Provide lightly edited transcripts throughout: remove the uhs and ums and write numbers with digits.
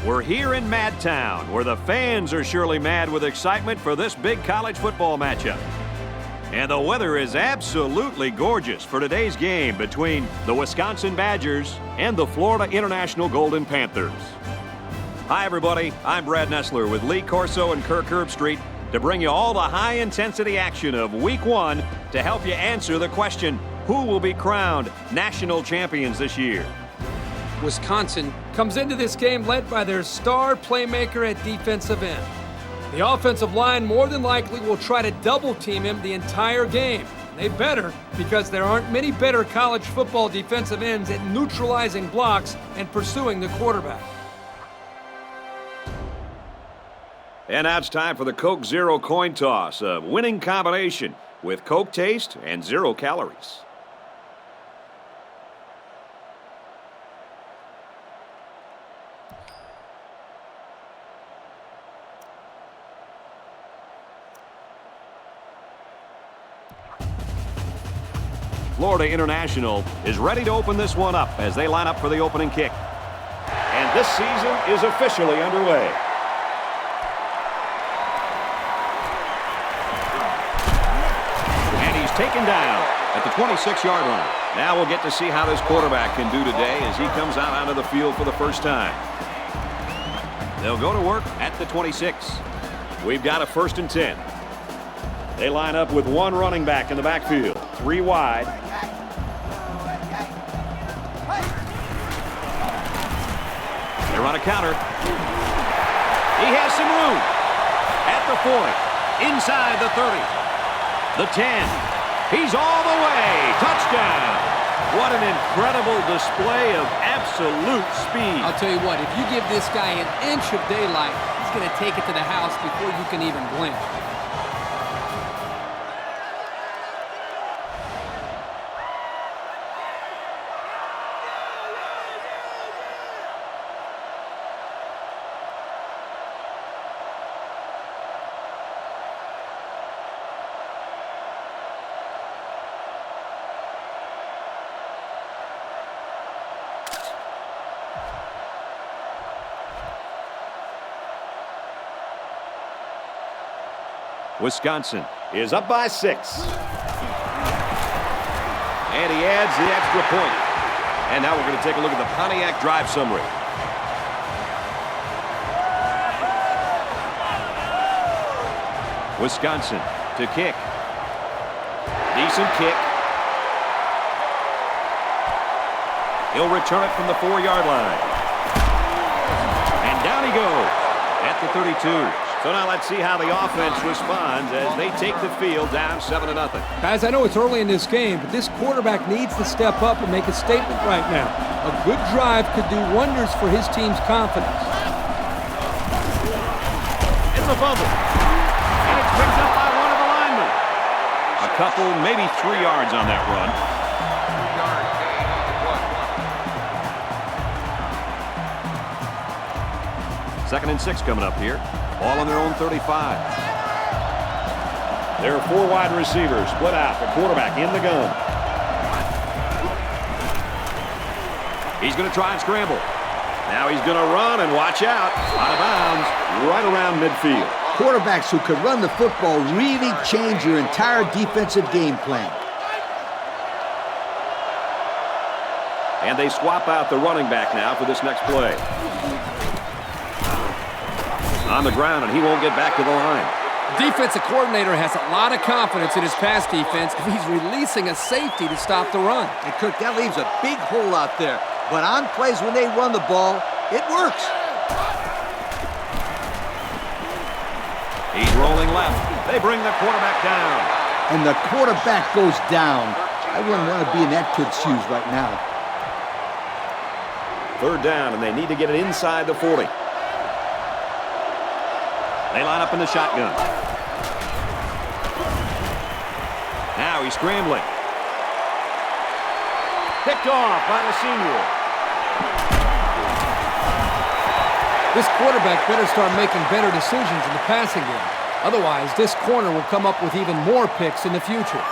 We're here in Madtown, where the fans are surely mad with excitement for this big college football matchup. And the weather is absolutely gorgeous for today's game between the Wisconsin Badgers and the Florida International Golden Panthers. Hi, everybody. I'm Brad Nessler with Lee Corso and Kirk Herbstreit to bring you all the high-intensity action of Week 1 to help you answer the question, who will be crowned national champions this year? Wisconsin comes into this game led by their star playmaker at defensive end. The offensive line more than likely will try to double-team him the entire game. They better, because there aren't many better college football defensive ends at neutralizing blocks and pursuing the quarterback. And now it's time for the Coke Zero coin toss, a winning combination with Coke taste and 0 calories. Florida International is ready to open this one up as they line up for the opening kick. And this season is officially underway. And he's taken down at the 26-yard line. Now we'll get to see how this quarterback can do today as he comes out onto the field for the first time. They'll go to work at the 26. We've got a 1st and 10. They line up with one running back in the backfield, 3 wide. They run a counter. He has some room at the 40, inside the 30, the 10. He's all the way. Touchdown. What an incredible display of absolute speed. I'll tell you what, if you give this guy an inch of daylight, he's going to take it to the house before you can even blink. Wisconsin is up by 6. And he adds the extra point. And now we're going to take a look at the Pontiac drive summary. Wisconsin to kick. Decent kick. He'll return it from the 4-yard line. And down he goes at the 32. So now let's see how the offense responds as they take the field down 7-0. Guys, I know it's early in this game, but this quarterback needs to step up and make a statement right now. A good drive could do wonders for his team's confidence. It's a fumble. And it's picked up by one of the linemen. A couple, maybe 3 yards on that run. 2nd and 6 coming up here. Ball on their own 35. There are 4 wide receivers split out. The quarterback in the gun. He's going to try and scramble. Now he's going to run and watch out. Out of bounds, right around midfield. Quarterbacks who can run the football really change your entire defensive game plan. And they swap out the running back now for this next play. On the ground, and he won't get back to the line. The defensive coordinator has a lot of confidence in his pass defense if he's releasing a safety to stop the run. And Kirk, that leaves a big hole out there. But on plays when they run the ball, it works. He's rolling left. They bring the quarterback down. And the quarterback goes down. I wouldn't want to be in that kid's shoes right now. 3rd down, and they need to get it inside the 40. They line up in the shotgun. Now he's scrambling. Picked off by the senior. This quarterback better start making better decisions in the passing game. Otherwise, this corner will come up with even more picks in the future.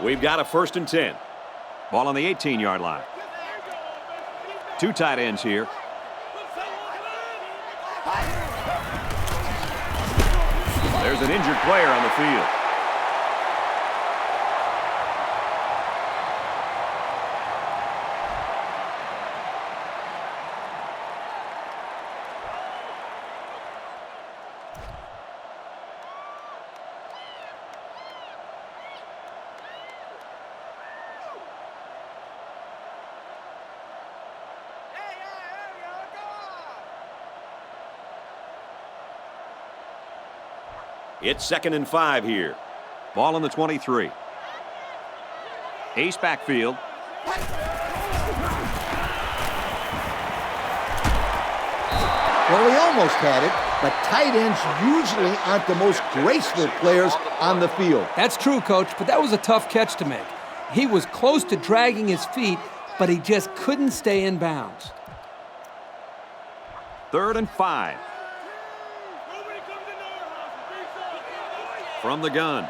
We've got a 1st and 10. Ball on the 18-yard line. 2 tight ends here. There's an injured player on the field. It's 2nd and 5 here. Ball on the 23. Ace backfield. Well, he almost had it, but tight ends usually aren't the most graceful players on the field. That's true, Coach, but that was a tough catch to make. He was close to dragging his feet, but he just couldn't stay in bounds. 3rd and 5. From the gun.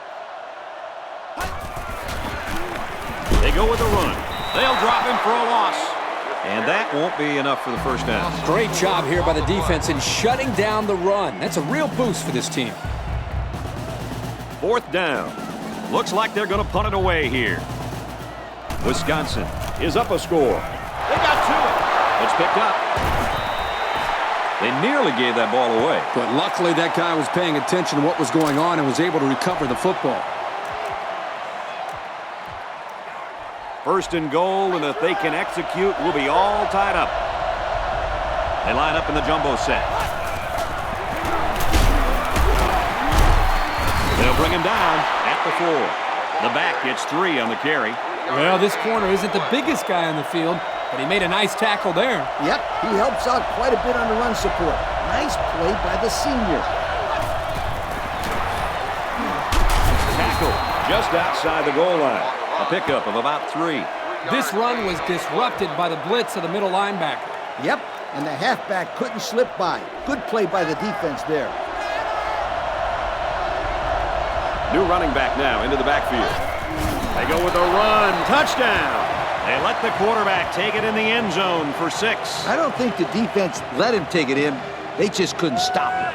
They go with the run. They'll drop him for a loss. And that won't be enough for the 1st down. Great job here by the defense in shutting down the run. That's a real boost for this team. 4th down. Looks like they're going to punt it away here. Wisconsin is up a score. They got to it. It's picked up. They nearly gave that ball away. But luckily that guy was paying attention to what was going on and was able to recover the football. 1st and goal, and if they can execute, we'll be all tied up. They line up in the jumbo set. They'll bring him down at the 4. The back gets 3 on the carry. Well, this corner isn't the biggest guy on the field, but he made a nice tackle there. Yep, he helps out quite a bit on the run support. Nice play by the senior. Tackle just outside the goal line. A pickup of about 3. This run was disrupted by the blitz of the middle linebacker. Yep, and the halfback couldn't slip by. Good play by the defense there. New running back now into the backfield. They go with a run. Touchdown. They let the quarterback take it in the end zone for 6. I don't think the defense let him take it in. They just couldn't stop him.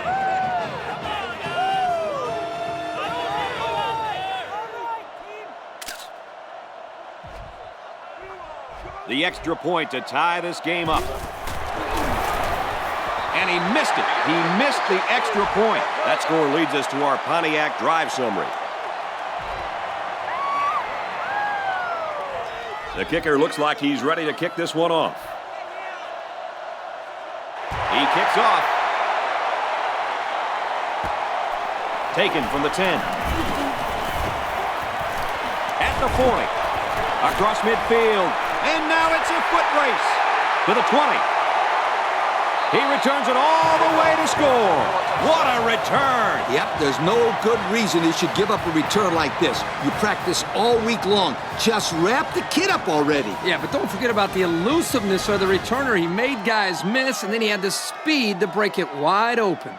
The extra point to tie this game up. And he missed it. He missed the extra point. That score leads us to our Pontiac drive summary. The kicker looks like he's ready to kick this one off. He kicks off. Taken from the 10. At the 40. Across midfield. And now it's a foot race to the 20. He returns it all the way to score. What a return. Yep, there's no good reason he should give up a return like this. You practice all week long. Just wrap the kid up already. Yeah, but don't forget about the elusiveness of the returner. He made guys miss, and then he had the speed to break it wide open.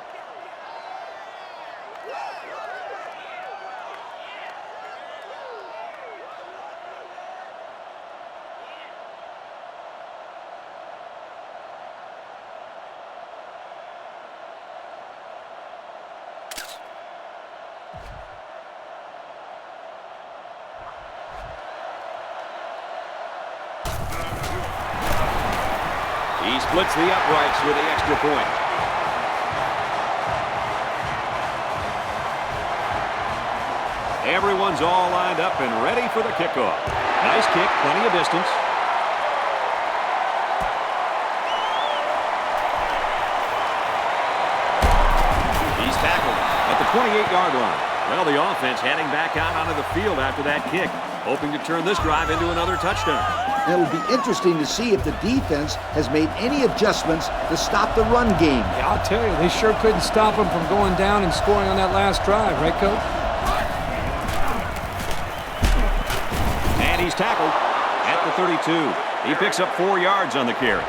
He splits the uprights with the extra point. Everyone's all lined up and ready for the kickoff. Nice kick, plenty of distance. He's tackled at the 28-yard line. Well, the offense heading back out onto the field after that kick, hoping to turn this drive into another touchdown. It'll be interesting to see if the defense has made any adjustments to stop the run game. Yeah, I'll tell you, they sure couldn't stop him from going down and scoring on that last drive, right, Coach? And he's tackled at the 32. He picks up 4 yards on the carry.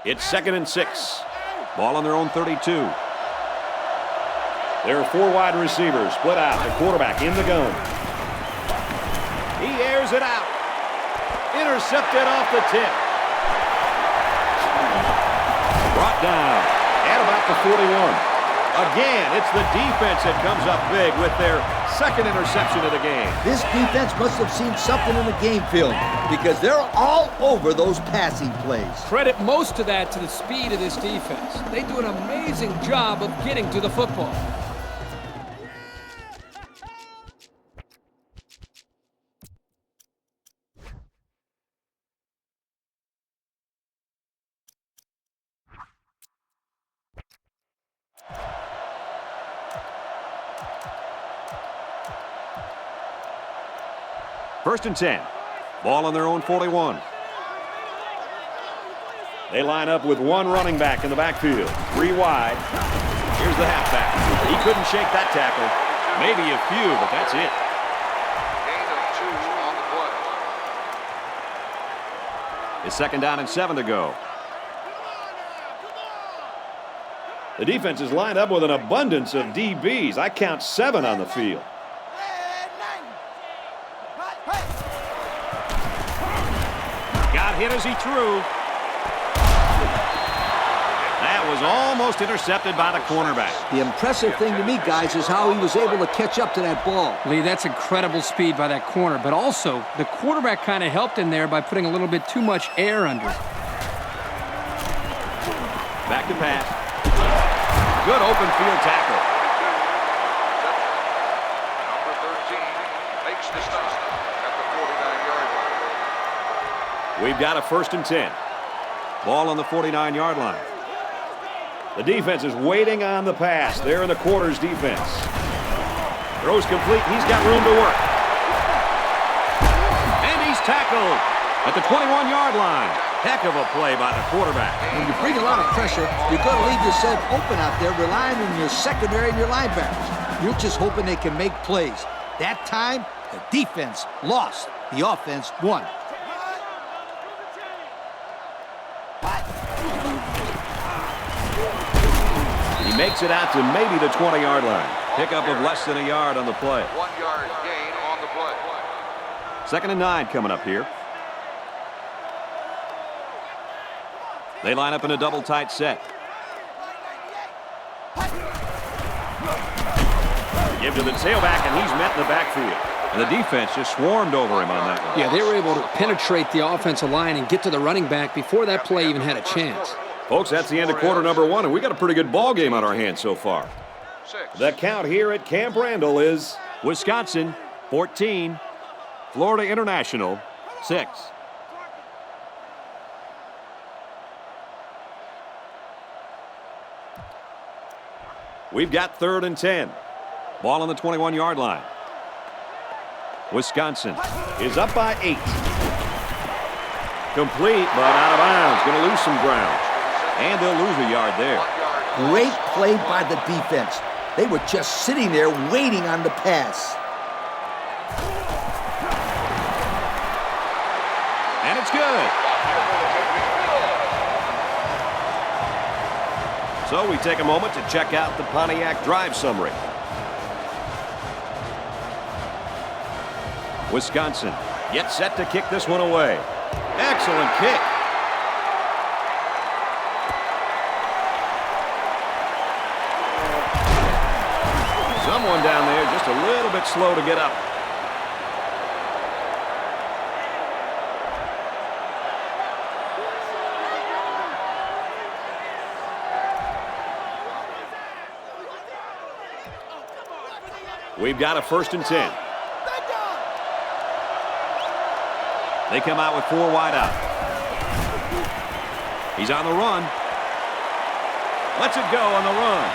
It's 2nd and 6. Ball on their own 32. There are 4 wide receivers split out. The quarterback in the gun. He airs it out. Intercepted off the tip. Brought down at about the 41. Again, it's the defense that comes up big with their 2nd interception of the game. This defense must have seen something in the game film because they're all over those passing plays. Credit most of that to the speed of this defense. They do an amazing job of getting to the football. First and 10. Ball on their own 41. They line up with 1 running back in the backfield. 3 wide. Here's the halfback. He couldn't shake that tackle. Maybe a few, but that's it. Gain of 2 on the play. It's 2nd down and 7 to go. The defense is lined up with an abundance of DBs. I count 7 on the field. Got hit as he threw. That was almost intercepted by the cornerback. The impressive thing to me, guys, is how he was able to catch up to that ball. Lee, that's incredible speed by that corner, but also the quarterback kind of helped him there by putting a little bit too much air under it. Back to pass. Good open field tackle. Number 13 makes the stop at the 49-yard line. We've got a 1st and 10. Ball on the 49-yard line. The defense is waiting on the pass. They're in the quarters defense. Throws complete. He's got room to work. And he's tackled at the 21-yard line. Heck of a play by the quarterback. When you bring a lot of pressure, you're going to leave yourself open out there relying on your secondary and your linebackers. You're just hoping they can make plays. That time, the defense lost. The offense won. He makes it out to maybe the 20-yard line. Pickup of less than a yard on the play. 1-yard gain on the play. 2nd and 9 coming up here. They line up in a double tight set. Give to the tailback, and he's met in the backfield. And the defense just swarmed over him on that one. Yeah, they were able to penetrate the offensive line and get to the running back before that play even had a chance. Folks, that's the end of quarter number 1, and we got a pretty good ball game on our hands so far. 6. The count here at Camp Randall is Wisconsin 14, Florida International 6. We've got 3rd and 10. Ball on the 21-yard line. Wisconsin is up by 8. Complete, but out of bounds. Going to lose some ground. And they'll lose a yard there. Great play by the defense. They were just sitting there waiting on the pass. And it's good. So we take a moment to check out the Pontiac drive summary. Wisconsin yet set to kick this one away. Excellent kick. Someone down there just a little bit slow to get up. We've got a 1st and 10. They come out with 4 wide out. He's on the run. Lets it go on the run.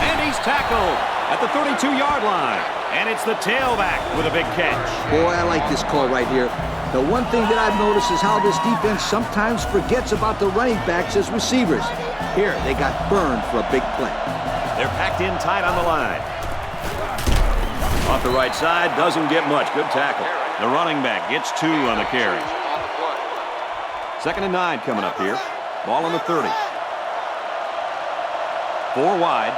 And he's tackled at the 32-yard line. And it's the tailback with a big catch. Boy, I like this call right here. The one thing that I've noticed is how this defense sometimes forgets about the running backs as receivers. Here, they got burned for a big play. They're packed in tight on the line. Off the right side, doesn't get much. Good tackle. The running back gets 2 on the carry. 2nd and 9 coming up here. Ball on the 30. 4 wide.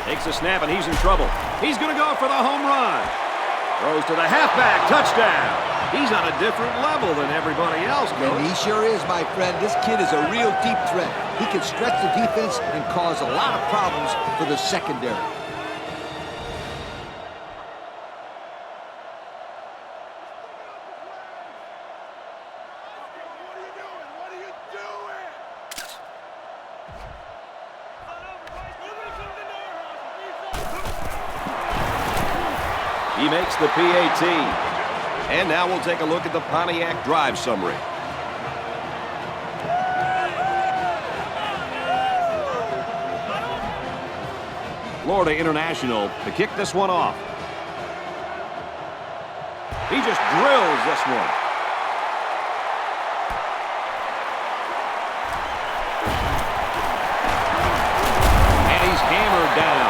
Takes a snap, and he's in trouble. He's going to go for the home run. Throws to the halfback. Touchdown. He's on a different level than everybody else, Coach. And he sure is, my friend. This kid is a real deep threat. He can stretch the defense and cause a lot of problems for the secondary. He makes the PAT. And now we'll take a look at the Pontiac drive summary. Florida International to kick this one off. He just drills this one. And he's hammered down.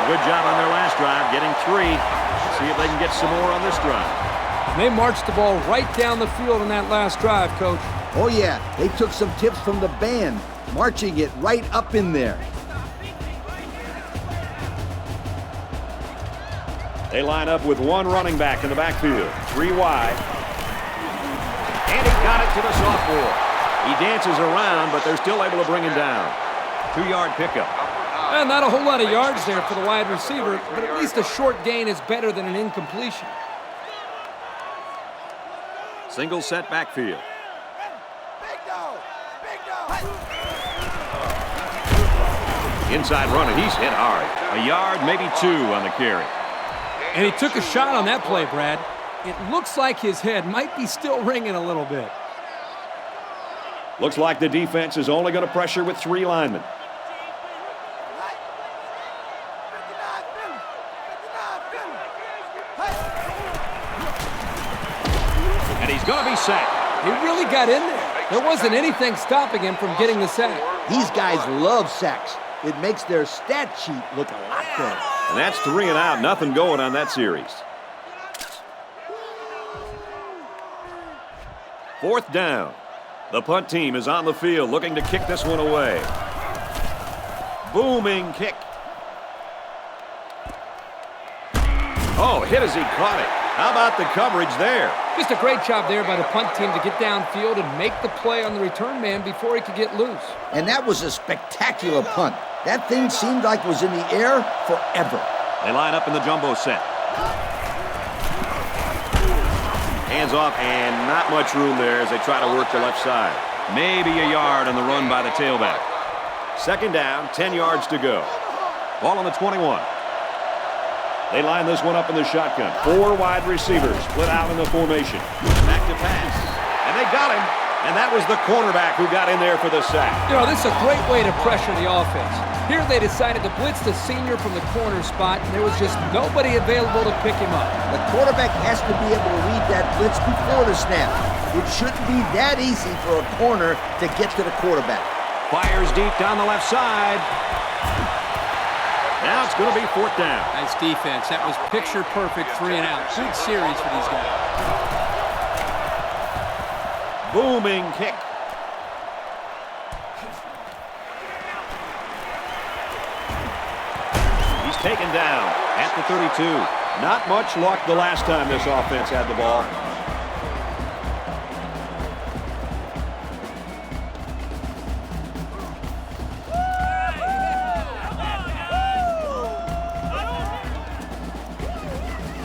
A good job on their last drive, getting 3. Let's see if they can get some more on this drive. And they marched the ball right down the field in that last drive, Coach. Oh, yeah. They took some tips from the band, marching it right up in there. They line up with 1 running back in the backfield. 3 wide. And he got it to the sophomore. He dances around, but they're still able to bring him down. 2-yard pickup. And not a whole lot of yards there for the wide receiver, but at least a short gain is better than an incompletion. Single set backfield. Inside running. He's hit hard. A yard, maybe 2 on the carry. And he took a shot on that play, Brad. It looks like his head might be still ringing a little bit. Looks like the defense is only going to pressure with 3 linemen. And he's going to be sacked. He really got in there. There wasn't anything stopping him from getting the sack. These guys love sacks. It makes their stat sheet look a lot better. And that's 3 and out. Nothing going on that series. 4th down. The punt team is on the field looking to kick this one away. Booming kick. Oh, hit as he caught it. How about the coverage there? Just a great job there by the punt team to get downfield and make the play on the return man before he could get loose. And that was a spectacular punt. That thing seemed like it was in the air forever. They line up in the jumbo set. Hands off, and not much room there as they try to work the left side. Maybe a yard on the run by the tailback. 2nd down, 10 yards to go. Ball on the 21. They line this one up in the shotgun. 4 wide receivers split out in the formation. Back to pass. And they got him. And that was the cornerback who got in there for the sack. You know, this is a great way to pressure the offense. Here they decided to blitz the senior from the corner spot, and there was just nobody available to pick him up. The quarterback has to be able to read that blitz before the snap. It shouldn't be that easy for a corner to get to the quarterback. Fires deep down the left side. Now it's going to be 4th down. Nice defense. That was picture-perfect 3 and out. Good series for these guys. Booming kick. He's taken down at the 32. Not much luck the last time this offense had the ball.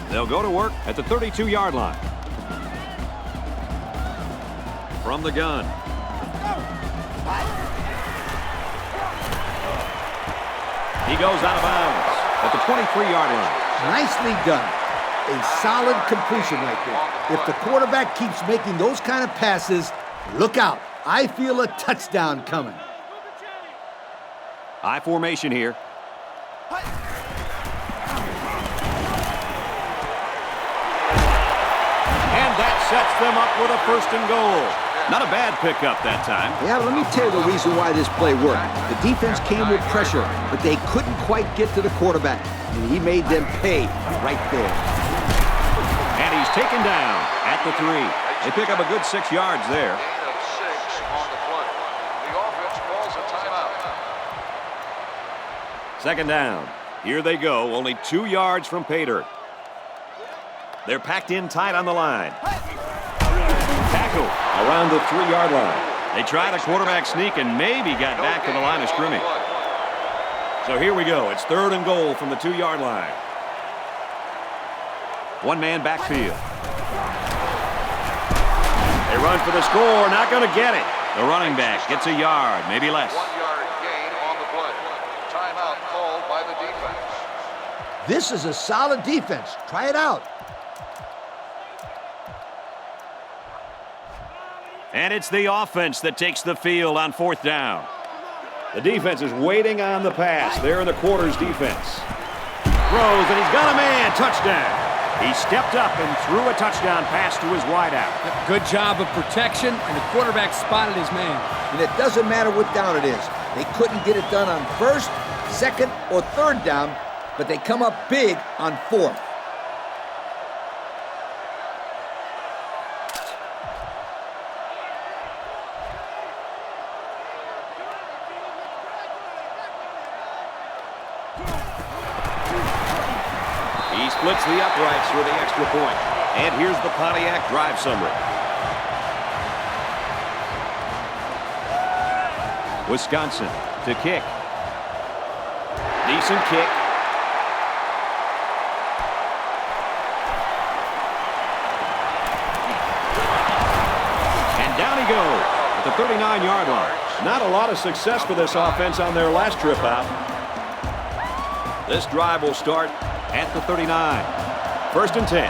They'll go to work at the 32-yard line. From the gun. He goes out of bounds at the 23-yard line. Nicely done. A solid completion right there. If the quarterback keeps making those kind of passes, look out. I feel a touchdown coming. High formation here. And that sets them up with a 1st and goal. Not a bad pickup that time. Yeah, let me tell you the reason why this play worked. The defense came with pressure, but they couldn't quite get to the quarterback. And he made them pay right there. And he's taken down at the 3. They pick up a good 6 yards there. Gain of 6 on the play. The offense calls a timeout. Second down. Here they go, only 2 yards from pay dirt. They're packed in tight on the line. Tackle around the 3-yard line. They tried a quarterback sneak and maybe got back to the line of scrimmage. So here we go. It's 3rd and goal from the 2-yard line. One-man backfield. They run for the score, not going to get it. The running back gets a yard, maybe less. 1-yard gain on the play. Timeout called by the defense. This is a solid defense. Try it out. And it's the offense that takes the field on 4th down. The defense is waiting on the pass. They're in the quarters defense. Throws, and he's got a man. Touchdown. He stepped up and threw a touchdown pass to his wideout. Good job of protection, and the quarterback spotted his man. And it doesn't matter what down it is. They couldn't get it done on 1st, 2nd, or 3rd down, but they come up big on 4th. He splits the uprights for the extra point. And here's the Pontiac drive summary. Wisconsin to kick. Decent kick. And down he goes at the 39-yard line. Not a lot of success for this offense on their last trip out. This drive will start at the 39. 1st and 10.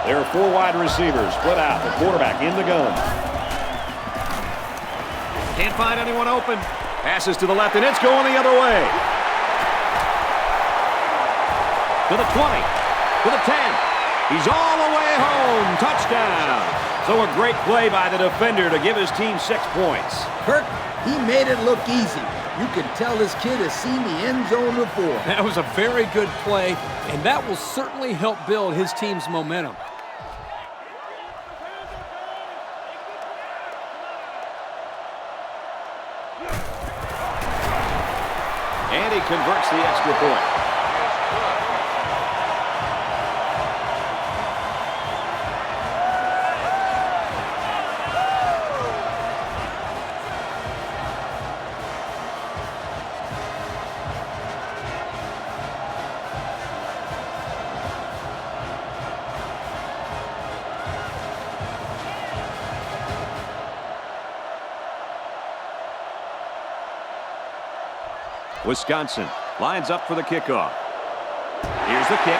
There are 4 wide receivers split out. The quarterback in the gun. Can't find anyone open. Passes to the left, and it's going the other way. To the 20. To the 10. He's all the way home. Touchdown. So a great play by the defender to give his team 6 points. Kirk, he made it look easy. You can tell this kid has seen the end zone before. That was a very good play, and that will certainly help build his team's momentum. And he converts the extra point. Wisconsin lines up for the kickoff. Here's the kick.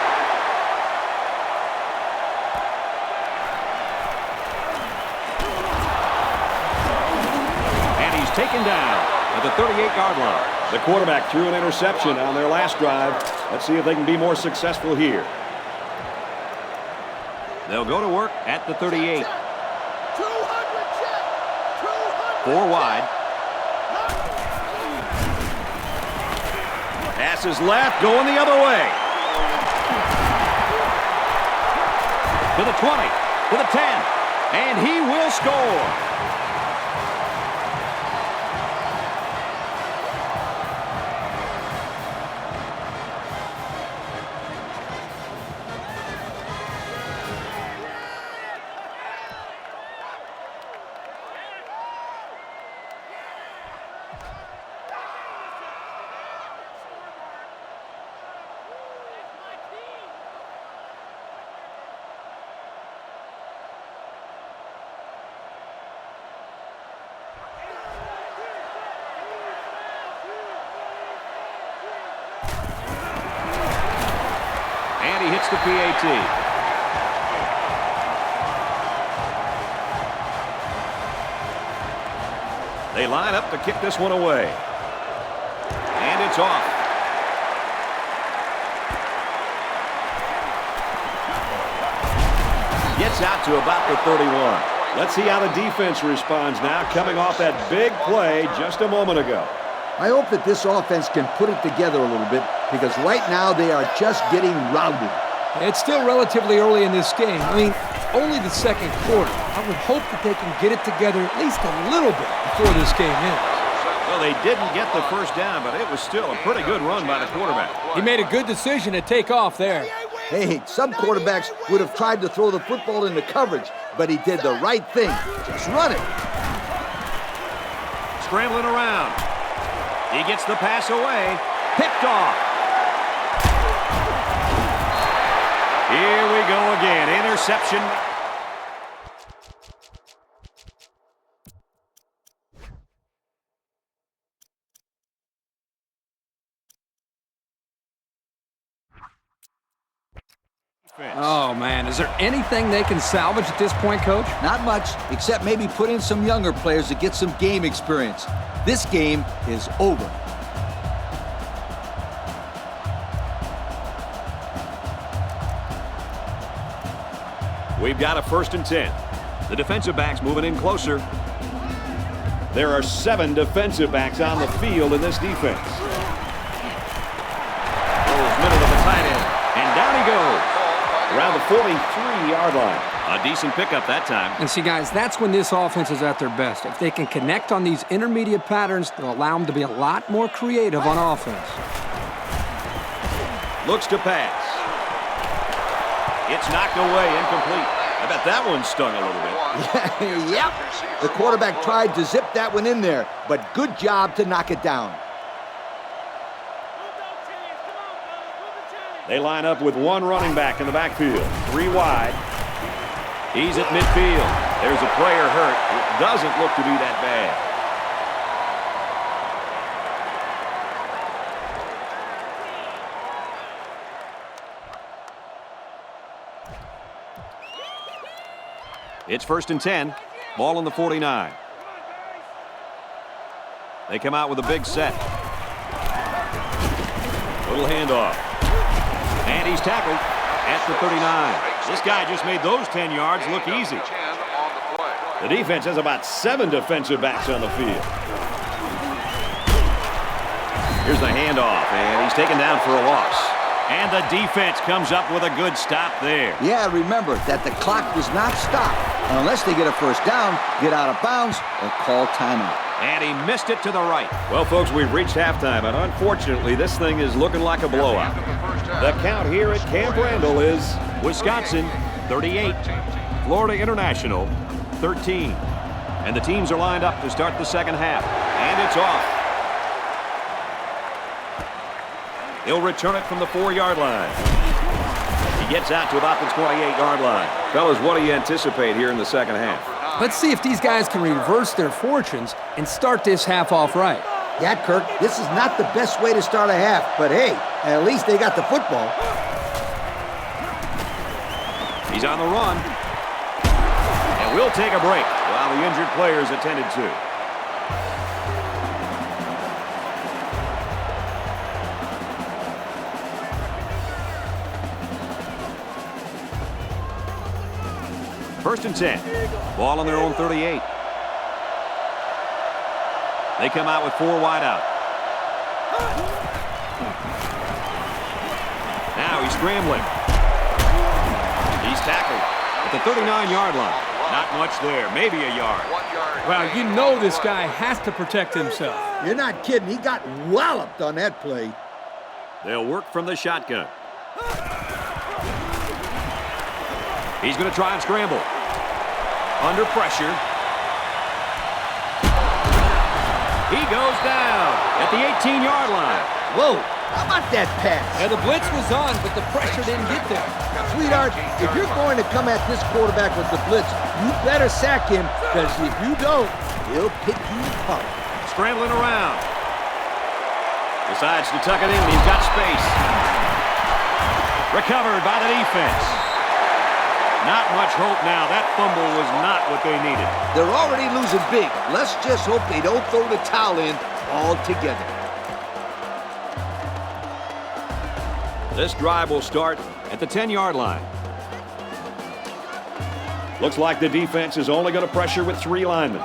And he's taken down at the 38-yard line. The quarterback threw an interception on their last drive. Let's see if they can be more successful here. They'll go to work at the 38. 4 wide. Pass is left, going the other way. To the 20, to the 10, and he will score. And he hits the PAT. They line up to kick this one away. And it's off. Gets out to about the 31. Let's see how the defense responds now, coming off that big play just a moment ago. I hope that this offense can put it together a little bit, because right now they are just getting routed. It's still relatively early in this game. I mean, only the second quarter. I would hope that they can get it together at least a little bit before this game ends. Well, they didn't get the first down, but it was still a pretty good run by the quarterback. He made a good decision to take off there. Hey, some quarterbacks would have tried to throw the football into coverage, but he did the right thing. Just run it. Scrambling around. He gets the pass away. Picked off. Here we go again. Interception. Oh, man. Is there anything they can salvage at this point, Coach? Not much, except maybe put in some younger players to get some game experience. This game is over. We've got a 1st and 10. The defensive backs moving in closer. There are 7 defensive backs on the field in this defense. Throws middle of the tight end, and down he goes. Around the 43-yard line. A decent pickup that time. And see, guys, that's when this offense is at their best. If they can connect on these intermediate patterns, they'll allow them to be a lot more creative on offense. Looks to pass. It's knocked away, incomplete. I bet that one stung a little bit. Yep. The quarterback tried to zip that one in there, but good job to knock it down. They line up with 1 running back in the backfield. 3 wide. He's at midfield. There's a player hurt. It doesn't look to be that bad. It's 1st and 10. Ball on the 49. They come out with a big set. Little handoff. And he's tackled at the 39. This guy just made those 10 yards look easy. The defense has about 7 defensive backs on the field. Here's the handoff, and he's taken down for a loss. And the defense comes up with a good stop there. Yeah, remember that the clock was not stopped. Unless they get a first down, get out of bounds, or call timeout. And he missed it to the right. Well, folks, we've reached halftime, and unfortunately, this thing is looking like a blowout. The count here at Camp Randall is Wisconsin 38, Florida International 13. And the teams are lined up to start the second half. And it's off. He'll return it from the 4-yard line. He gets out to about the 28-yard line. Fellas, what do you anticipate here in the second half? Let's see if these guys can reverse their fortunes and start this half off right. Yeah, Kirk, this is not the best way to start a half, but hey, at least they got the football. He's on the run. And we'll take a break while the injured player is attended to. First and 10. Ball on their own 38. They come out with 4 wide out. Now he's scrambling. He's tackled at the 39-yard line. Not much there, maybe a yard. Well, you know this guy has to protect himself. You're not kidding. He got walloped on that play. They'll work from the shotgun. He's going to try and scramble. Under pressure. He goes down at the 18-yard line. Whoa, how about that pass? Yeah, the blitz was on, but the pressure didn't get there. Sweetheart, if you're going to come at this quarterback with the blitz, you better sack him, because if you don't, he'll pick you apart. Scrambling around. Decides to tuck it in. He's got space. Recovered by the defense. Not much hope now. That fumble was not what they needed. They're already losing big. Let's just hope they don't throw the towel in altogether. This drive will start at the 10-yard line. Looks like the defense is only going to pressure with 3 linemen.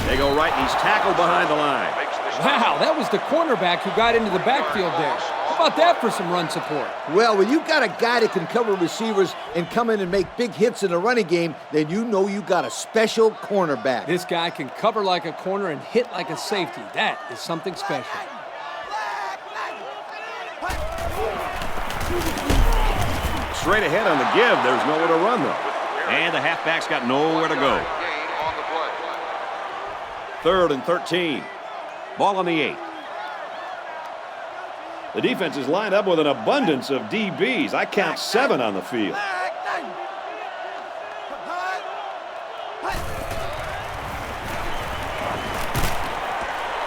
They go right, and he's tackled behind the line. Wow, that was the cornerback who got into the backfield there. How about that for some run support? Well, when you got a guy that can cover receivers and come in and make big hits in the running game, then you know you got a special cornerback. This guy can cover like a corner and hit like a safety. That is something special. Straight ahead on the give. There's nowhere to run, though. And the halfback's got nowhere to go. Gain on the play. 3rd and 13. Ball on the 8. The defense is lined up with an abundance of DBs. I count 7 on the field.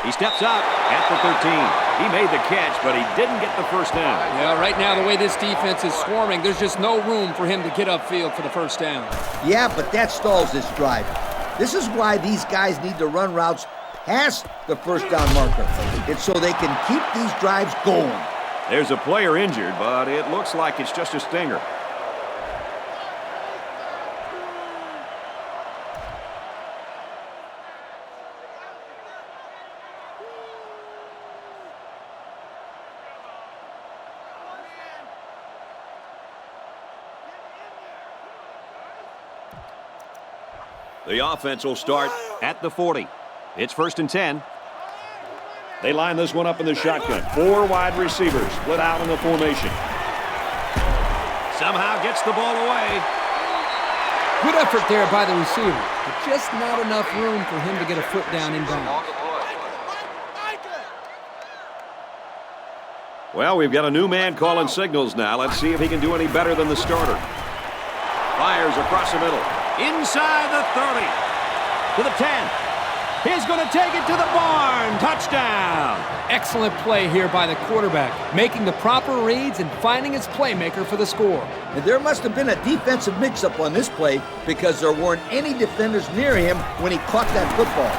He steps up at the 13. He made the catch, but he didn't get the first down. Yeah, right now, the way this defense is swarming, there's just no room for him to get upfield for the first down. Yeah, but that stalls this drive. This is why these guys need to run routes past the first down marker. It's so they can keep these drives going. There's a player injured, but it looks like it's just a stinger. The offense will start at the 40. It's 1st and 10. They line this one up in the shotgun. 4 wide receivers split out in the formation. Somehow gets the ball away. Good effort there by the receiver, but just not enough room for him to get a foot down in bounds. On the play. Well, we've got a new man calling signals now. Let's see if he can do any better than the starter. Fires across the middle. Inside the 30. To the 10. He's going to take it to the barn. Touchdown. Excellent play here by the quarterback, making the proper reads and finding his playmaker for the score. And there must have been a defensive mix-up on this play because there weren't any defenders near him when he caught that football.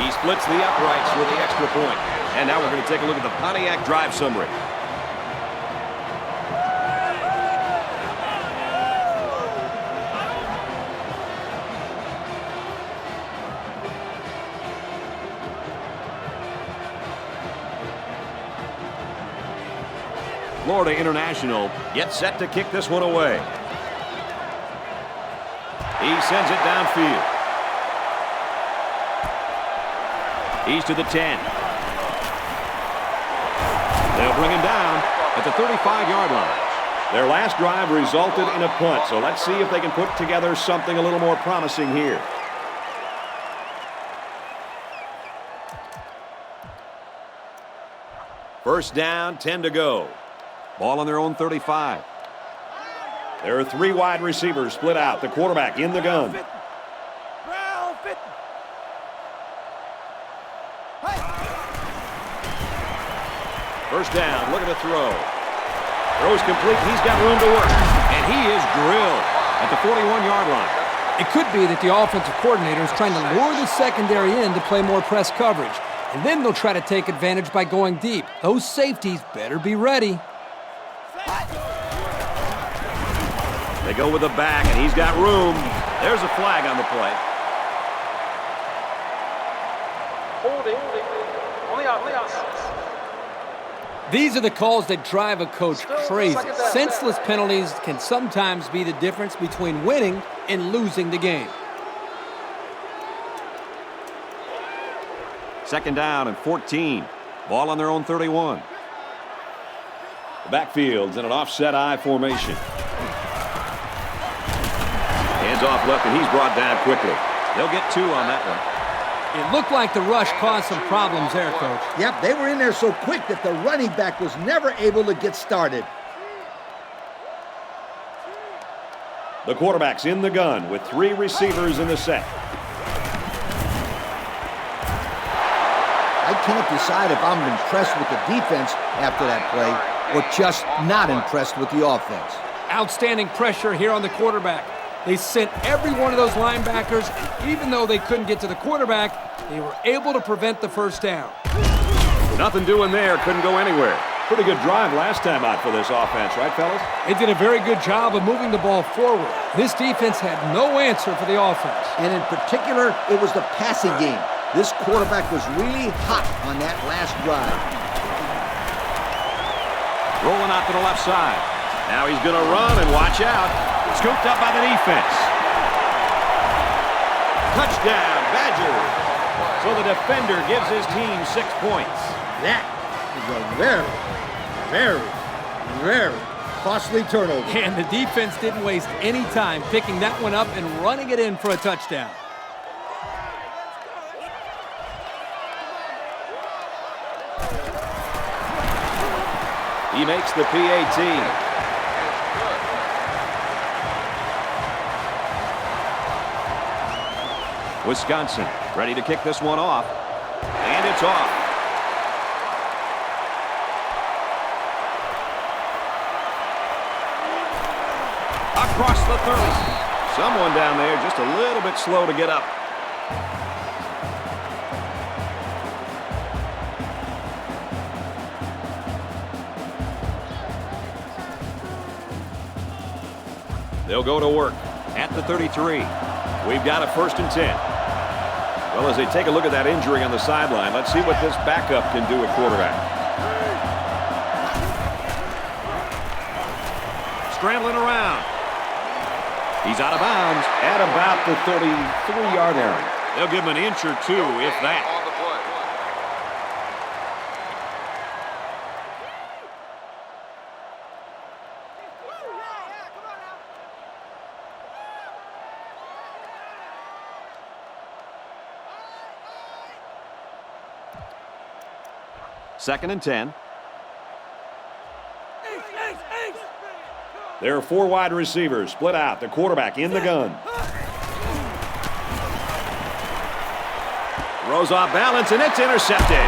He splits the uprights with the extra point. And now we're going to take a look at the Pontiac drive summary. Florida International gets set to kick this one away. He sends it downfield. He's to the 10. They'll bring him down at the 35-yard line. Their last drive resulted in a punt, so let's see if they can put together something a little more promising here. First down, 10 to go. Ball on their own 35. There are 3 wide receivers split out. The quarterback in the gun. First down, look at the throw. Throw's complete, he's got room to work. And he is drilled at the 41-yard line. It could be that the offensive coordinator is trying to lure the secondary in to play more press coverage. And then they'll try to take advantage by going deep. Those safeties better be ready. They go with the back, and he's got room. There's a flag on the play. These are the calls that drive a coach crazy. Senseless penalties can sometimes be the difference between winning and losing the game. Second down and 14. Ball on their own 31. The backfield's in an offset I formation. Hands off left, and he's brought down quickly. They'll get 2 on that one. It looked like the rush caused some problems there, Coach. Yep, they were in there so quick that the running back was never able to get started. The quarterback's in the gun with 3 receivers in the set. I can't decide if I'm impressed with the defense after that play or just not impressed with the offense. Outstanding pressure here on the quarterback. They sent every one of those linebackers, and even though they couldn't get to the quarterback, they were able to prevent the first down. Nothing doing there, couldn't go anywhere. Pretty good drive last time out for this offense, right, fellas? They did a very good job of moving the ball forward. This defense had no answer for the offense. And in particular, it was the passing game. This quarterback was really hot on that last drive. Rolling out to the left side. Now he's going to run and watch out. Scooped up by the defense. Touchdown, Badgers. So the defender gives his team 6 points. That is a very, very, very costly turnover. And the defense didn't waste any time picking that one up and running it in for a touchdown. He makes the PAT. Wisconsin ready to kick this one off. And it's off. Across the 30. Someone down there just a little bit slow to get up. They'll go to work at the 33. We've got a 1st and 10. Well, as they take a look at that injury on the sideline, let's see what this backup can do at quarterback. Scrambling around. He's out of bounds at about the 33-yard line. They'll give him an inch or two, if that. On the play. Second and 10. There are 4 wide receivers split out. The quarterback in the gun. Throws off balance, and it's intercepted.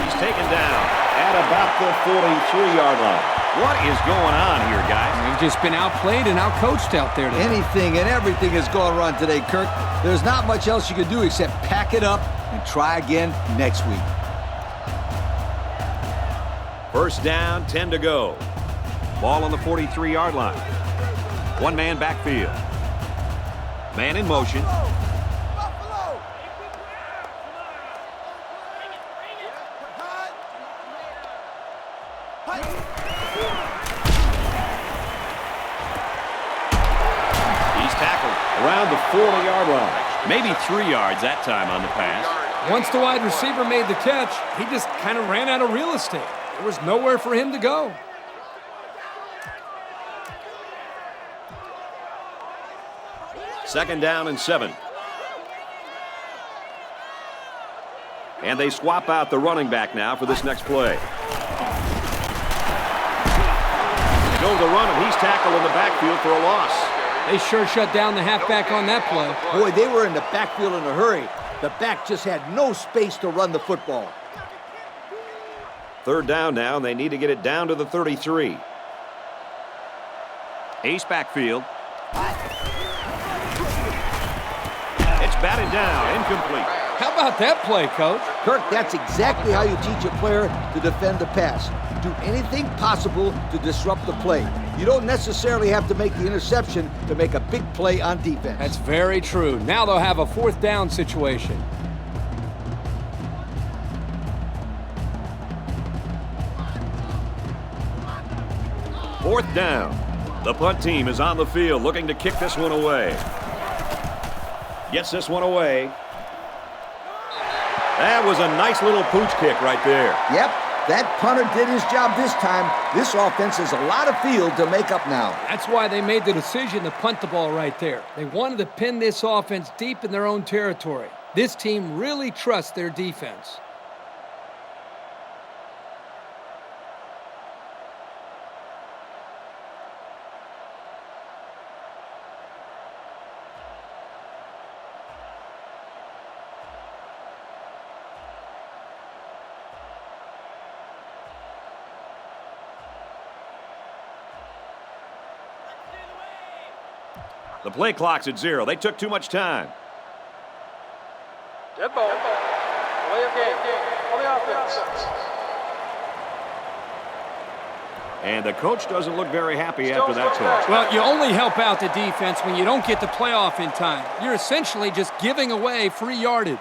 He's taken down at about the 43-yard line. What is going on here, guys? They've just been outplayed and outcoached out there today. Anything and everything has gone wrong today, Kirk. There's not much else you can do except pack it up and try again next week. 1st down, 10 to go. Ball on the 43-yard line. 1-man backfield. Man in motion. He's tackled around the 40-yard line. Maybe 3 yards that time on the pass. Once the wide receiver made the catch, he just kind of ran out of real estate. There was nowhere for him to go. Second down and 7. And they swap out the running back now for this next play. They go to the run, and he's tackled in the backfield for a loss. They sure shut down the halfback on that play. Boy, they were in the backfield in a hurry. The back just had no space to run the football. 3rd down now, and they need to get it down to the 33. Ace backfield. It's batted down, incomplete. How about that play, Coach? Kirk, that's exactly how you teach a player to defend the pass. Do anything possible to disrupt the play. You don't necessarily have to make the interception to make a big play on defense. That's very true. Now they'll have a 4th down situation. Fourth down. The punt team is on the field looking to kick this one away. Gets this one away. That was a nice little pooch kick right there. Yep, that punter did his job this time. This offense has a lot of field to make up now. That's why they made the decision to punt the ball right there. They wanted to pin this offense deep in their own territory. This team really trusts their defense. The play clock's at 0. They took too much time. Dead ball. Play of game. On the offense. And the coach doesn't look very happy after that touch. Well, you only help out the defense when you don't get the playoff in time. You're essentially just giving away free yardage.